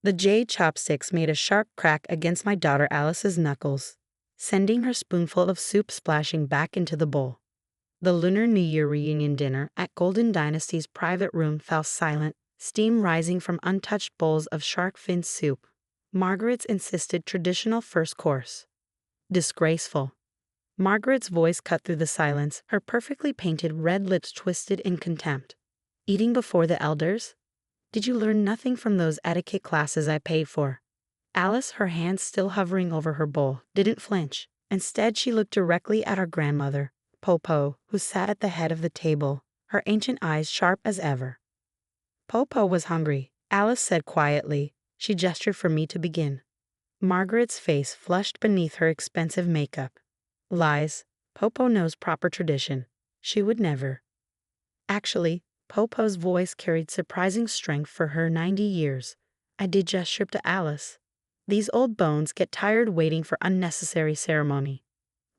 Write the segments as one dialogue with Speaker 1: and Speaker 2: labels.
Speaker 1: The jade chopsticks made a sharp crack against my daughter Alice's knuckles, sending her spoonful of soup splashing back into the bowl. The Lunar New Year reunion dinner at Golden Dynasty's private room fell silent, steam rising from untouched bowls of shark fin soup. Margaret's insisted traditional first course. Disgraceful. Margaret's voice cut through the silence, her perfectly painted red lips twisted in contempt. Eating before the elders? Did you learn nothing from those etiquette classes I paid for? Alice, her hands still hovering over her bowl, didn't flinch. Instead, she looked directly at our grandmother, Popo, who sat at the head of the table, her ancient eyes sharp as ever. Popo was hungry, Alice said quietly. She gestured for me to begin. Margaret's face flushed beneath her expensive makeup. Lies. Popo knows proper tradition. She would never. Actually, Popo's voice carried surprising strength for her 90 years. I did gesture to Alice. These old bones get tired waiting for unnecessary ceremony.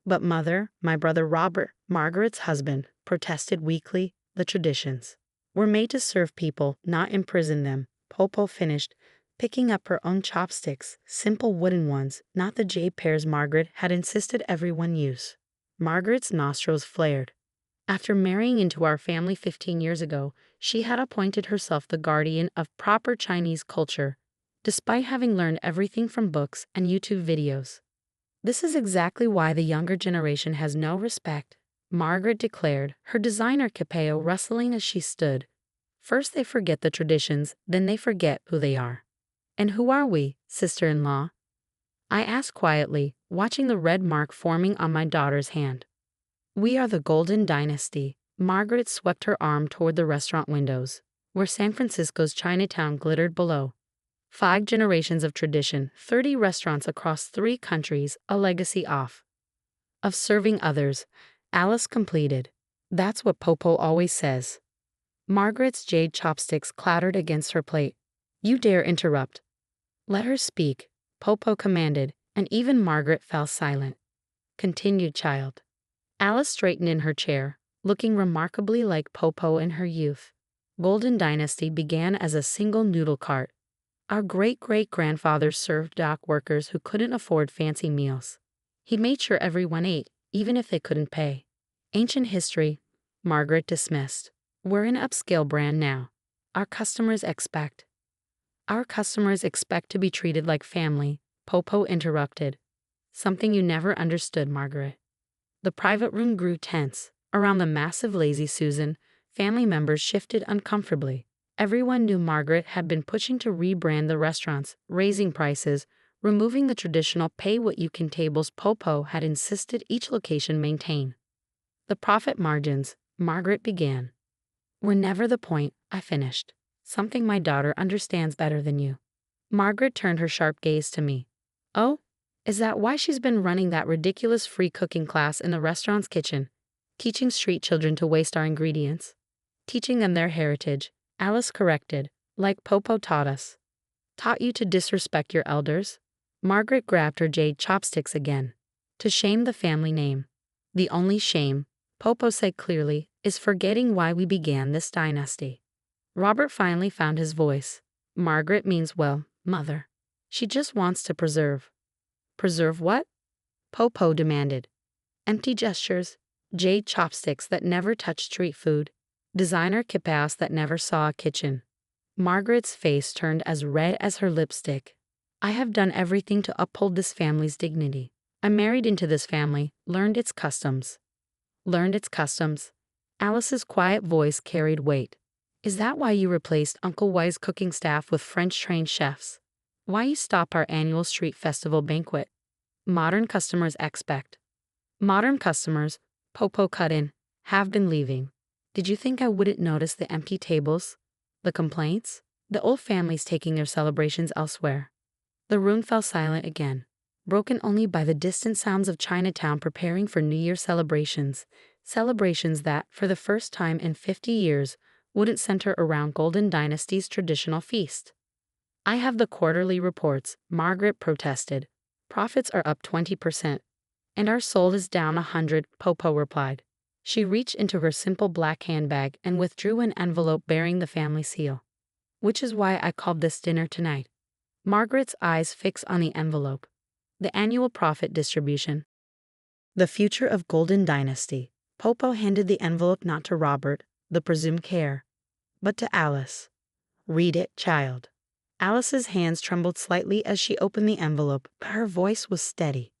Speaker 1: But Mother, my brother Robert, Margaret's husband, protested weakly. The traditions were made to serve people, not imprison them. Popo finished, picking up her own chopsticks, simple wooden ones, not the jade pears Margaret had insisted everyone use. Margaret's nostrils flared. After marrying into our family 15 years ago, she had appointed herself the guardian of proper Chinese culture, despite having learned everything from books and YouTube videos. This is exactly why the younger generation has no respect, Margaret declared, her designer capeo rustling as she stood. First they forget the traditions, then they forget who they are. And who are we, sister-in-law? I asked quietly, watching the red mark forming on my daughter's hand. We are the Golden Dynasty. Margaret swept her arm toward the restaurant windows, where San Francisco's Chinatown glittered below. 5 generations of tradition, 30 restaurants across 3 countries, a legacy of serving others, Alice completed. That's what Popo always says. Margaret's jade chopsticks clattered against her plate. You dare interrupt. Let her speak, Popo commanded, and even Margaret fell silent. Continued, child. Alice straightened in her chair, looking remarkably like Popo in her youth. Golden Dynasty began as a single noodle cart. Our great-great-grandfathers served dock workers who couldn't afford fancy meals. He made sure everyone ate, even if they couldn't pay. Ancient history, Margaret dismissed. We're an upscale brand now. Our customers expect to be treated like family, Popo interrupted. Something you never understood, Margaret. The private room grew tense. Around the massive Lazy Susan, family members shifted uncomfortably. Everyone knew Margaret had been pushing to rebrand the restaurants, raising prices, removing the traditional pay-what-you-can tables Popo had insisted each location maintain. The profit margins, Margaret began. Were never the point, I finished. Something my daughter understands better than you. Margaret turned her sharp gaze to me. Oh? Is that why she's been running that ridiculous free cooking class in the restaurant's kitchen, teaching street children to waste our ingredients? Teaching them their heritage, Alice corrected, like Popo taught us. Taught you to disrespect your elders? Margaret grabbed her jade chopsticks again. To shame the family name. The only shame, Popo said clearly, is forgetting why we began this dynasty. Robert finally found his voice. Margaret means well, Mother. She just wants to preserve. Preserve what? Popo demanded. Empty gestures, jade chopsticks that never touched street food, designer kipaos that never saw a kitchen. Margaret's face turned as red as her lipstick. I have done everything to uphold this family's dignity. I married into this family, learned its customs. Learned its customs. Alice's quiet voice carried weight. Is that why you replaced Uncle Y's cooking staff with French-trained chefs? Why you stop our annual street festival banquet? Modern customers expect. Modern customers, Popo cut in, have been leaving. Did you think I wouldn't notice the empty tables? The complaints? The old families taking their celebrations elsewhere. The room fell silent again, broken only by the distant sounds of Chinatown preparing for New Year celebrations. Celebrations that, for the first time in 50 years, wouldn't center around Golden Dynasty's traditional feast. I have the quarterly reports, Margaret protested. Profits are up 20%. And our soul is down 100, Popo replied. She reached into her simple black handbag and withdrew an envelope bearing the family seal. Which is why I called this dinner tonight. Margaret's eyes fix on the envelope. The annual profit distribution. The future of Golden Dynasty. Popo handed the envelope not to Robert, the presumed heir, but to Alice. Read it, child. Alice's hands trembled slightly as she opened the envelope, but her voice was steady.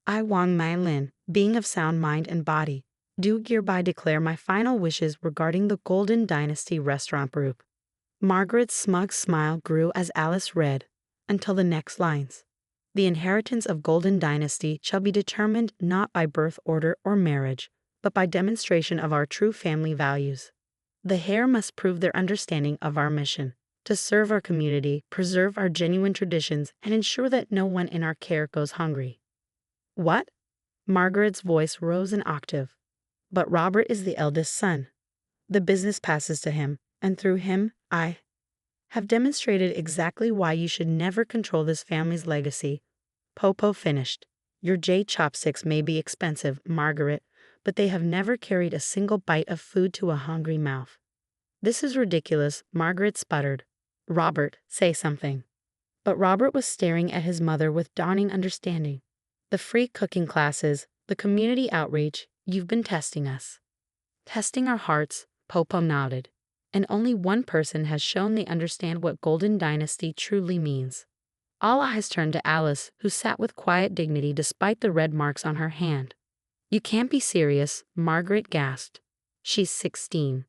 Speaker 1: I, Wang Mai Lin, being of sound mind and body, do hereby declare my final wishes regarding the Golden Dynasty restaurant group. Margaret's smug smile grew as Alice read, until the next lines. The inheritance of Golden Dynasty shall be determined not by birth order or marriage, but by demonstration of our true family values. The heir must prove their understanding of our mission, to serve our community, preserve our genuine traditions, and ensure that no one in our care goes hungry. What? Margaret's voice rose an octave. But Robert is the eldest son. The business passes to him, and through him, I have demonstrated exactly why you should never control this family's legacy. Popo finished. Your jade chopsticks may be expensive, Margaret, but they have never carried a single bite of food to a hungry mouth. This is ridiculous, Margaret sputtered. Robert, say something. But Robert was staring at his mother with dawning understanding. The free cooking classes, the community outreach, you've been testing us. Testing our hearts, Popo nodded. And only one person has shown they understand what Golden Dynasty truly means. All eyes turned to Alice, who sat with quiet dignity despite the red marks on her hand. You can't be serious, Margaret gasped. She's 16.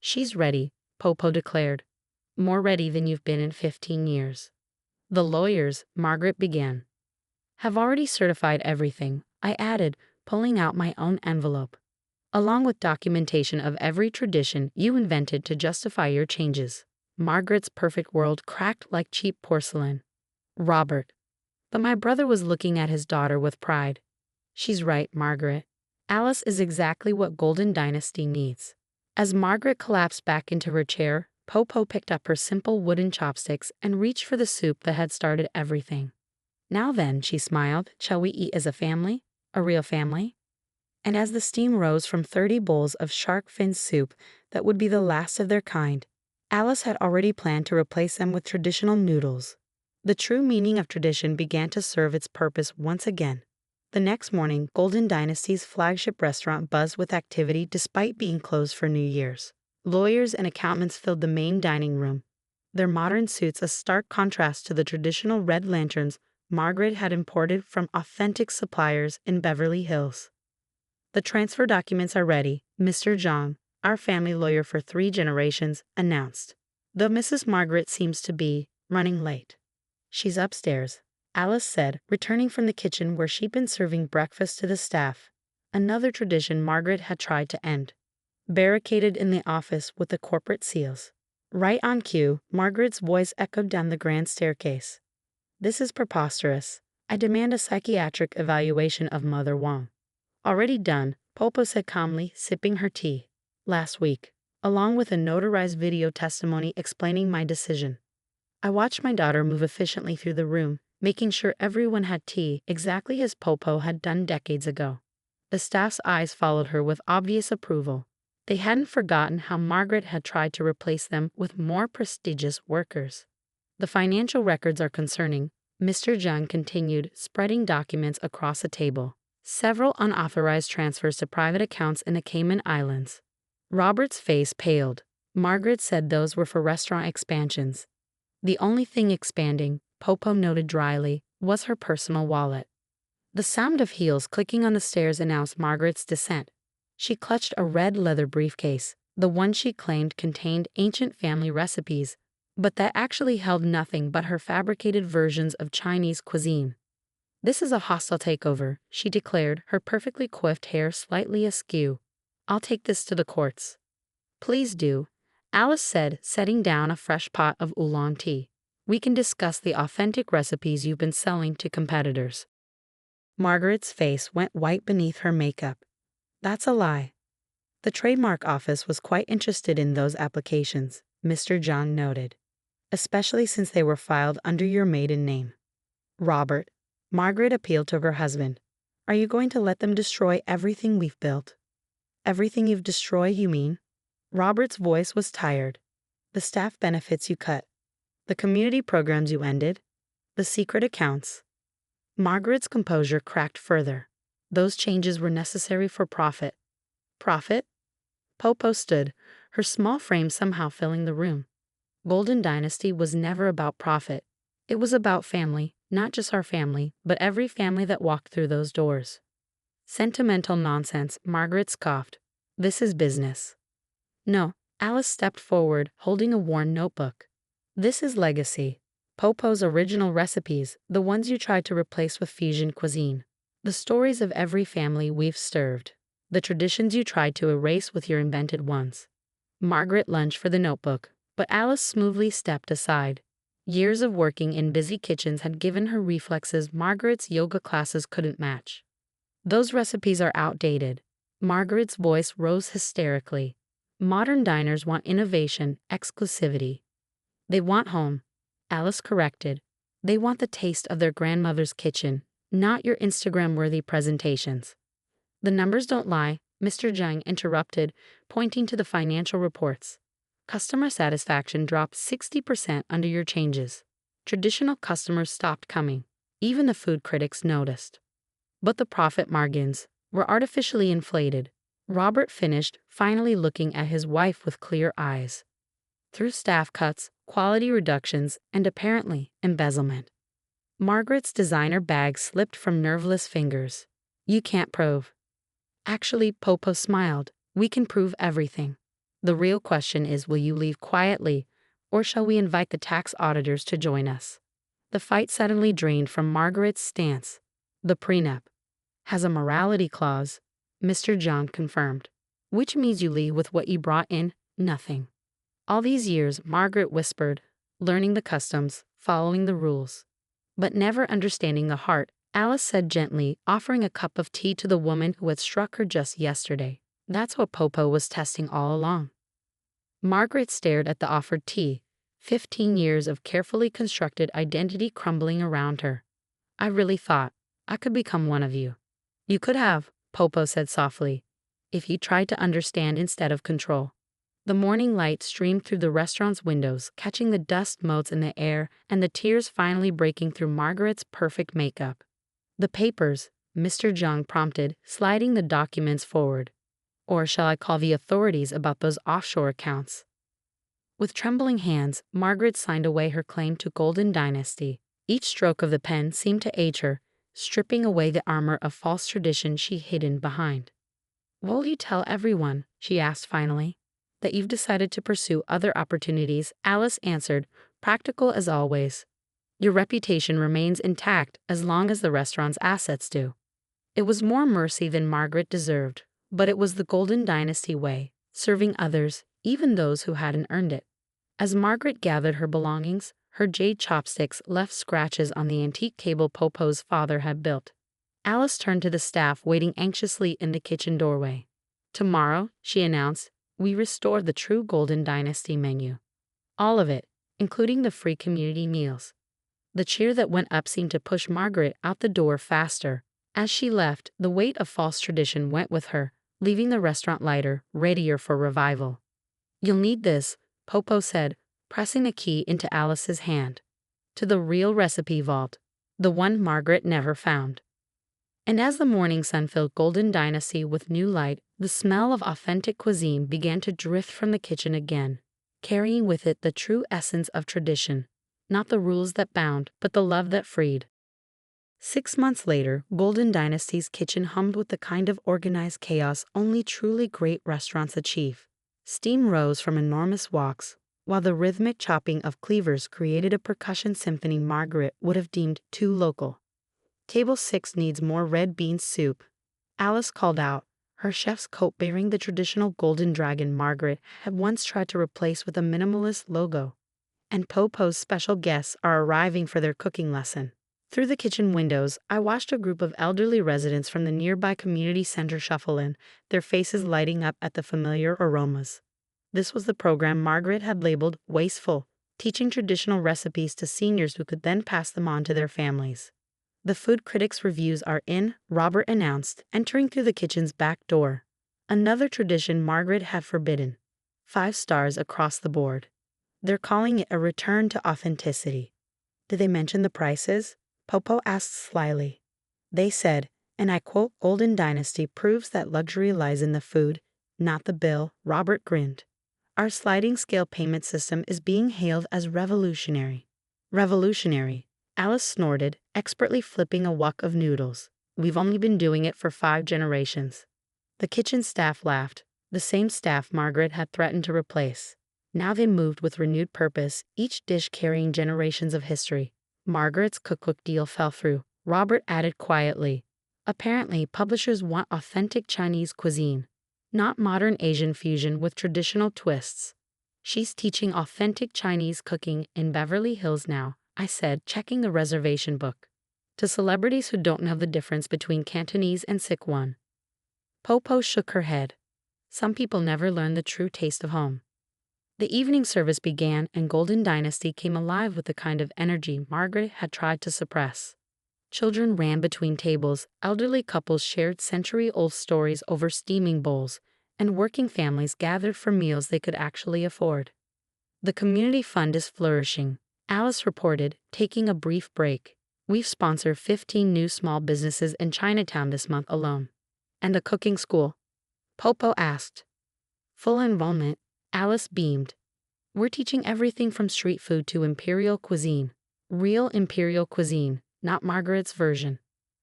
Speaker 1: She's ready, Popo declared. More ready than you've been in 15 years. The lawyers, Margaret began, have already certified everything, I added, pulling out my own envelope, along with documentation of every tradition you invented to justify your changes. Margaret's perfect world cracked like cheap porcelain. Robert. But my brother was looking at his daughter with pride. She's right, Margaret. Alice is exactly what Golden Dynasty needs. As Margaret collapsed back into her chair, Popo picked up her simple wooden chopsticks and reached for the soup that had started everything. Now then, she smiled, shall we eat as a family? A real family? And as the steam rose from 30 bowls of shark fin soup that would be the last of their kind, Alice had already planned to replace them with traditional noodles. The true meaning of tradition began to serve its purpose once again. The next morning, Golden Dynasty's flagship restaurant buzzed with activity despite being closed for New Year's. Lawyers and accountants filled the main dining room, their modern suits a stark contrast to the traditional red lanterns Margaret had imported from authentic suppliers in Beverly Hills. The transfer documents are ready, Mr. Zhang, our family lawyer for 3 generations, announced. Though Mrs. Margaret seems to be running late. She's upstairs, Alice said, returning from the kitchen where she'd been serving breakfast to the staff. Another tradition Margaret had tried to end. Barricaded in the office with the corporate seals. Right on cue, Margaret's voice echoed down the grand staircase. This is preposterous. I demand a psychiatric evaluation of Mother Wang. Already done, Popo said calmly, sipping her tea. Last week, along with a notarized video testimony explaining my decision. I watched my daughter move efficiently through the room, making sure everyone had tea exactly as Popo had done decades ago. The staff's eyes followed her with obvious approval. They hadn't forgotten how Margaret had tried to replace them with more prestigious workers. The financial records are concerning, Mr. Zhang continued, spreading documents across the table. Several unauthorized transfers to private accounts in the Cayman Islands. Robert's face paled. Margaret said those were for restaurant expansions. The only thing expanding, Popo noted dryly, was her personal wallet. The sound of heels clicking on the stairs announced Margaret's descent. She clutched a red leather briefcase, the one she claimed contained ancient family recipes, but that actually held nothing but her fabricated versions of Chinese cuisine. This is a hostile takeover, she declared, her perfectly coiffed hair slightly askew. I'll take this to the courts. Please do, Alice said, setting down a fresh pot of oolong tea. We can discuss the authentic recipes you've been selling to competitors. Margaret's face went white beneath her makeup. That's a lie. The trademark office was quite interested in those applications, Mr. John noted, especially since they were filed under your maiden name. Robert, Margaret appealed to her husband. Are you going to let them destroy everything we've built? Everything you've destroyed, you mean? Robert's voice was tired. The staff benefits you cut. The community programs you ended. The secret accounts. Margaret's composure cracked further. Those changes were necessary for profit. Profit? Popo stood, her small frame somehow filling the room. Golden Dynasty was never about profit. It was about family, not just our family, but every family that walked through those doors. Sentimental nonsense, Margaret scoffed. This is business. No, Alice stepped forward, holding a worn notebook. This is legacy. Popo's original recipes, the ones you tried to replace with fusion cuisine. The stories of every family we've served. The traditions you tried to erase with your invented ones. Margaret lunged for the notebook, but Alice smoothly stepped aside. Years of working in busy kitchens had given her reflexes Margaret's yoga classes couldn't match. Those recipes are outdated. Margaret's voice rose hysterically. Modern diners want innovation, exclusivity. They want home. Alice corrected. They want the taste of their grandmother's kitchen, not your Instagram-worthy presentations. The numbers don't lie, Mr. Zhang interrupted, pointing to the financial reports. Customer satisfaction dropped 60% under your changes. Traditional customers stopped coming. Even the food critics noticed. But the profit margins were artificially inflated. Robert finished, finally looking at his wife with clear eyes. Through staff cuts, quality reductions, and apparently embezzlement. Margaret's designer bag slipped from nerveless fingers. You can't prove. Actually, Popo smiled. We can prove everything. The real question is, will you leave quietly, or shall we invite the tax auditors to join us? The fight suddenly drained from Margaret's stance. The prenup has a morality clause, Mr. John confirmed, which means you leave with what you brought in, nothing. All these years, Margaret whispered, learning the customs, following the rules, but never understanding the heart. Alice said gently, offering a cup of tea to the woman who had struck her just yesterday. That's what Popo was testing all along. Margaret stared at the offered tea, 15 years of carefully constructed identity crumbling around her. I really thought I could become one of you. You could have, Popo said softly, if you tried to understand instead of control. The morning light streamed through the restaurant's windows, catching the dust motes in the air and the tears finally breaking through Margaret's perfect makeup. The papers, Mr. Zhang prompted, sliding the documents forward. Or shall I call the authorities about those offshore accounts? With trembling hands, Margaret signed away her claim to Golden Dynasty. Each stroke of the pen seemed to age her, stripping away the armor of false tradition she hidden behind. Will you tell everyone, she asked finally, that you've decided to pursue other opportunities? Alice answered, practical as always. Your reputation remains intact as long as the restaurant's assets do. It was more mercy than Margaret deserved, but it was the Golden Dynasty way, serving others, even those who hadn't earned it. As Margaret gathered her belongings, her jade chopsticks left scratches on the antique table Popo's father had built. Alice turned to the staff waiting anxiously in the kitchen doorway. Tomorrow, she announced, we restore the true Golden Dynasty menu. All of it, including the free community meals. The cheer that went up seemed to push Margaret out the door faster. As she left, the weight of false tradition went with her, leaving the restaurant lighter, readier for revival. You'll need this, Popo said, pressing a key into Alice's hand. To the real recipe vault, the one Margaret never found. And as the morning sun filled Golden Dynasty with new light, the smell of authentic cuisine began to drift from the kitchen again, carrying with it the true essence of tradition. Not the rules that bound, but the love that freed. 6 months later, Golden Dynasty's kitchen hummed with the kind of organized chaos only truly great restaurants achieve. Steam rose from enormous woks, while the rhythmic chopping of cleavers created a percussion symphony Margaret would have deemed too local. Table 6 needs more red bean soup, Alice called out, her chef's coat bearing the traditional golden dragon Margaret had once tried to replace with a minimalist logo. And Popo's special guests are arriving for their cooking lesson. Through the kitchen windows, I watched a group of elderly residents from the nearby community center shuffle in, their faces lighting up at the familiar aromas. This was the program Margaret had labeled wasteful, teaching traditional recipes to seniors who could then pass them on to their families. The food critics' reviews are in, Robert announced, entering through the kitchen's back door. Another tradition Margaret had forbidden. 5 stars across the board. They're calling it a return to authenticity. Did they mention the prices? Popo asked slyly. They said, and I quote, Golden Dynasty proves that luxury lies in the food, not the bill. Robert grinned. Our sliding scale payment system is being hailed as revolutionary. Revolutionary, Alice snorted, expertly flipping a wok of noodles. We've only been doing it for 5 generations. The kitchen staff laughed, the same staff Margaret had threatened to replace. Now they moved with renewed purpose, each dish carrying generations of history. Margaret's cookbook deal fell through, Robert added quietly. Apparently, publishers want authentic Chinese cuisine, not modern Asian fusion with traditional twists. She's teaching authentic Chinese cooking in Beverly Hills now, I said, checking the reservation book. To celebrities who don't know the difference between Cantonese and Sichuan. Popo shook her head. Some people never learn the true taste of home. The evening service began and Golden Dynasty came alive with the kind of energy Margaret had tried to suppress. Children ran between tables, elderly couples shared century-old stories over steaming bowls, and working families gathered for meals they could actually afford. The community fund is flourishing, Alice reported, taking a brief break. We've sponsored 15 new small businesses in Chinatown this month alone. And the cooking school? Popo asked. Full enrollment, Alice beamed. We're teaching everything from street food to imperial cuisine. Real imperial cuisine, not Margaret's version.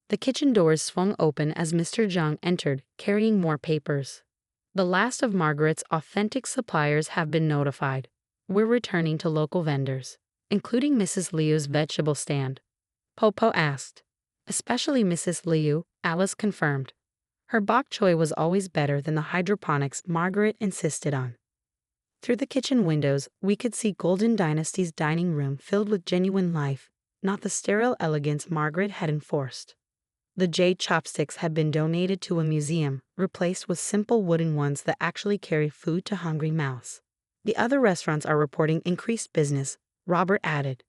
Speaker 1: The kitchen doors swung open as Mr. Zhang entered, carrying more papers. The last of Margaret's authentic suppliers have been notified. We're returning to local vendors, including Mrs. Liu's vegetable stand. Popo asked. Especially Mrs. Liu, Alice confirmed. Her bok choy was always better than the hydroponics Margaret insisted on. Through the kitchen windows, we could see Golden Dynasty's dining room filled with genuine life, not the sterile elegance Margaret had enforced. The jade chopsticks had been donated to a museum, replaced with simple wooden ones that actually carry food to hungry mouths. The other restaurants are reporting increased business, Robert added.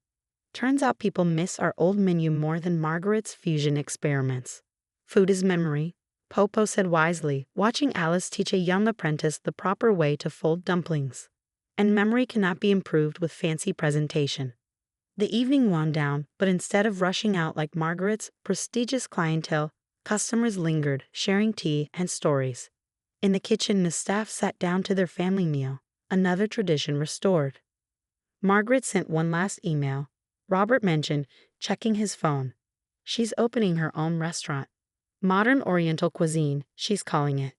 Speaker 1: Turns out people miss our old menu more than Margaret's fusion experiments. Food is memory, Popo said wisely, watching Alice teach a young apprentice the proper way to fold dumplings. And memory cannot be improved with fancy presentation. The evening wound down, but instead of rushing out like Margaret's prestigious clientele, customers lingered, sharing tea and stories. In the kitchen, the staff sat down to their family meal, another tradition restored. Margaret sent one last email. Robert mentioned, checking his phone. She's opening her own restaurant. Modern Oriental cuisine, she's calling it.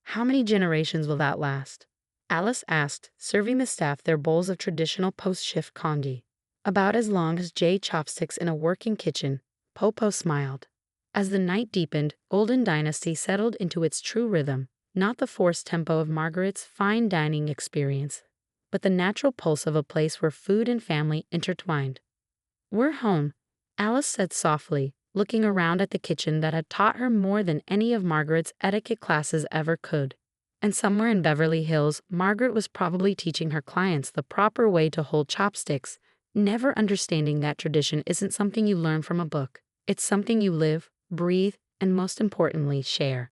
Speaker 1: How many generations will that last? Alice asked, serving the staff their bowls of traditional post-shift congee. About as long as jade chopsticks in a working kitchen, Popo smiled. As the night deepened, Golden Dynasty settled into its true rhythm, not the forced tempo of Margaret's fine dining experience, but the natural pulse of a place where food and family intertwined. We're home, Alice said softly, looking around at the kitchen that had taught her more than any of Margaret's etiquette classes ever could. And somewhere in Beverly Hills, Margaret was probably teaching her clients the proper way to hold chopsticks, never understanding that tradition isn't something you learn from a book. It's something you live, breathe, and most importantly, share.